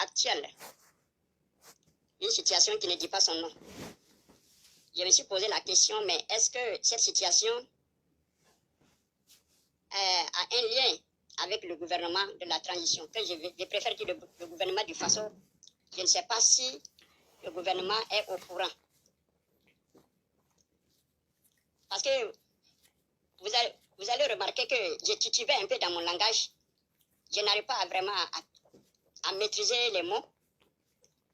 actuelle, une situation qui ne dit pas son nom. Je me suis posé la question, mais est-ce que cette situation a un lien avec le gouvernement de la transition, que je préfère dire le gouvernement du Faso. Je ne sais pas si le gouvernement est au courant. Parce que vous allez remarquer que je titubais un peu dans mon langage. Je n'arrive pas vraiment à maîtriser les mots,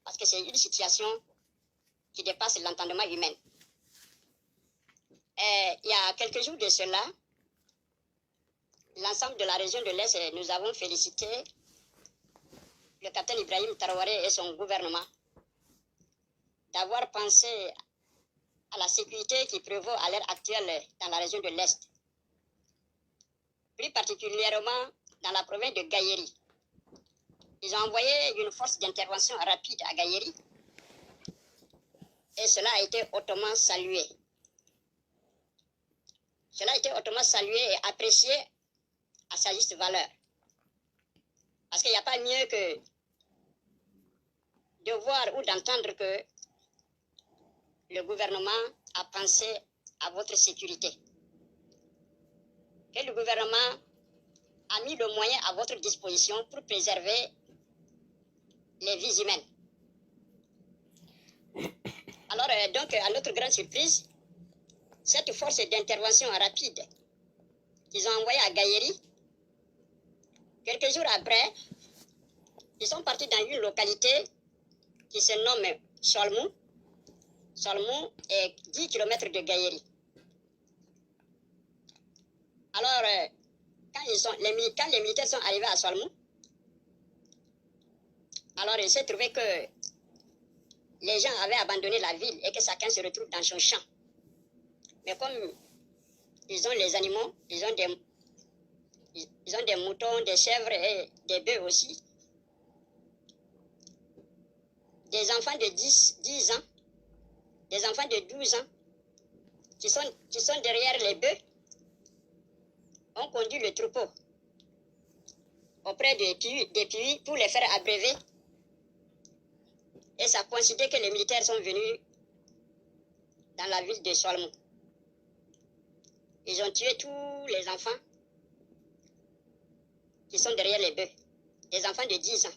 parce que c'est une situation qui dépasse l'entendement humain. Il y a quelques jours de cela, l'ensemble de la région de l'Est, nous avons félicité le capitaine Ibrahim Traoré et son gouvernement d'avoir pensé à la sécurité qui prévaut à l'heure actuelle dans la région de l'Est, plus particulièrement dans la province de Gaïeri. Ils ont envoyé une force d'intervention rapide à Gaïeri et cela a été hautement salué. Cela a été hautement salué et apprécié à sa juste valeur. Parce qu'il n'y a pas mieux que de voir ou d'entendre que le gouvernement a pensé à votre sécurité. Que le gouvernement a mis le moyen à votre disposition pour préserver les vies humaines. Alors, donc, à notre grande surprise, cette force d'intervention rapide qu'ils ont envoyée à Gaïeri, quelques jours après, ils sont partis dans une localité qui se nomme Solmou. Solmou est 10 km de Gaïeri. Alors, quand les militaires sont arrivés à Solmou, alors il s'est trouvé que les gens avaient abandonné la ville et que chacun se retrouve dans son champ. Mais comme ils ont les animaux, ils ont des moutons, des chèvres et des bœufs aussi, des enfants de 10 ans, des enfants de 12 ans qui sont derrière les bœufs ont conduit le troupeau auprès des puits pour les faire abreuver. Et ça coïncidait que les militaires sont venus dans la ville de Solmou. Ils ont tué tous les enfants qui sont derrière les bœufs, des enfants de 10 ans.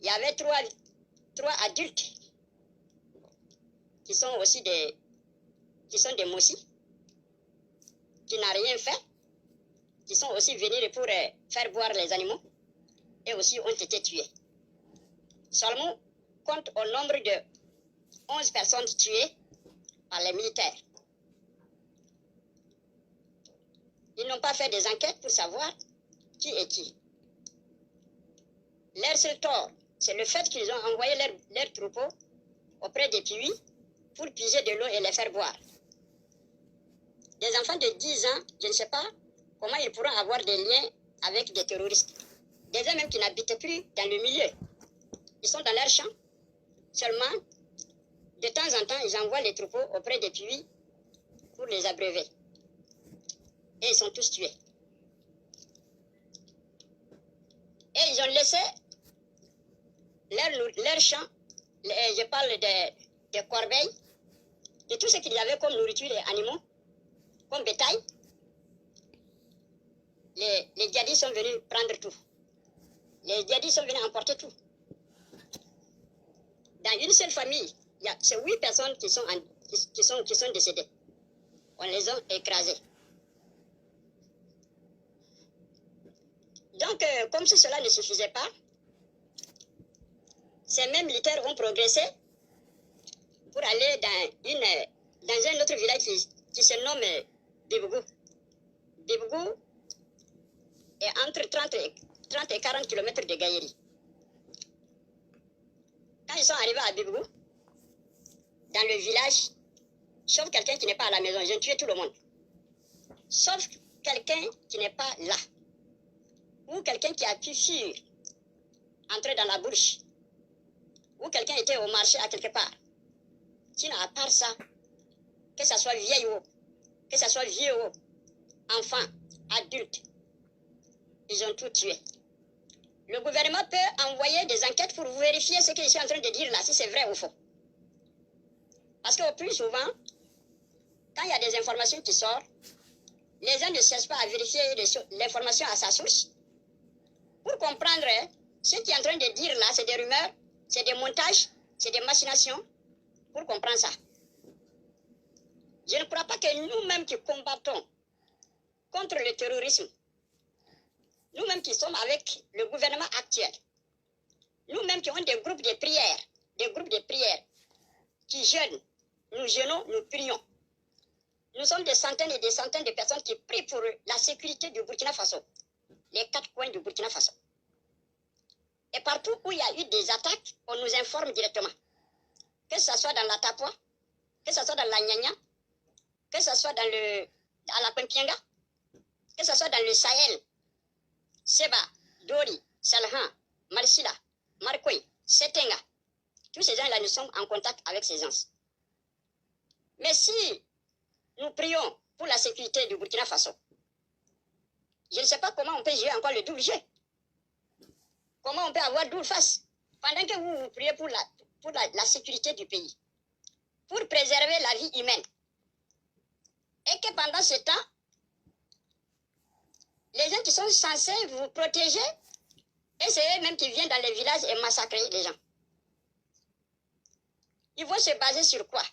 Il y avait trois adultes qui sont aussi des moussis, qui n'ont rien fait, qui sont aussi venus pour faire boire les animaux et aussi ont été tués. Solmou compte au nombre de 11 personnes tuées par les militaires. Ils n'ont pas fait des enquêtes pour savoir qui est qui. Leur seul tort, c'est le fait qu'ils ont envoyé leur troupeau auprès des puits pour puiser de l'eau et les faire boire. Des enfants de 10 ans, je ne sais pas comment ils pourront avoir des liens avec des terroristes. Des gens même qui n'habitent plus dans le milieu. Ils sont dans leur champ. Seulement, de temps en temps, ils envoient les troupeaux auprès des puits pour les abreuver. Et ils sont tous tués. Et ils ont laissé leur champ, je parle des corbeilles, de tout ce qu'il y avait comme nourriture et animaux, comme bétail. Les djihadis sont venus prendre tout. Les djihadis sont venus emporter tout. Dans une seule famille, c'est 8 personnes qui sont décédées. On les a écrasées. Donc, comme si cela ne suffisait pas, ces mêmes militaires ont progressé pour aller dans un autre village qui se nomme Bibougou. Bibougou est entre 30 et 40 km de Gaïeri. Quand ils sont arrivés à Bibougou, dans le village, sauf quelqu'un qui n'est pas à la maison, ils ont tué tout le monde. Sauf quelqu'un qui n'est pas là. Ou quelqu'un qui a pu fuir, entrer dans la bouche. Ou quelqu'un était au marché à quelque part. Sinon, à part ça, que ce soit vieillot, que ce soit vieux, enfant, adulte, ils ont tout tué. le gouvernement peut envoyer des enquêtes pour vérifier ce que je suis en train de dire là, si c'est vrai ou faux. Parce qu'au plus souvent, quand il y a des informations qui sortent, les gens ne cherchent pas à vérifier l'information à sa source. Pour comprendre, ce qui est en train de dire là, c'est des rumeurs, c'est des montages, c'est des machinations. Pour comprendre ça. Je ne crois pas que nous-mêmes qui combattons contre le terrorisme, nous-mêmes qui sommes avec le gouvernement actuel, nous-mêmes qui avons des groupes de prières, qui jeûnent, nous jeûnons, nous prions. Nous sommes des centaines et des centaines de personnes qui prient pour la sécurité du Burkina Faso, les 4 coins du Burkina Faso. Et partout où il y a eu des attaques, on nous informe directement. Que ce soit dans la Tapua, que ce soit dans la Nyanya, que ce soit dans la Pempianga, que ce soit dans le Sahel, Seba, Dori, Salhan, Marsila, Marcoy, Setenga, tous ces gens-là, nous sommes en contact avec ces gens. Mais si nous prions pour la sécurité du Burkina Faso, je ne sais pas comment on peut jouer encore le double jeu. Comment on peut avoir double face pendant que vous priez pour la sécurité du pays, pour préserver la vie humaine. Et que pendant ce temps, les gens qui sont censés vous protéger, et c'est eux-mêmes qui viennent dans les villages et massacrer les gens. Ils vont se baser sur quoi?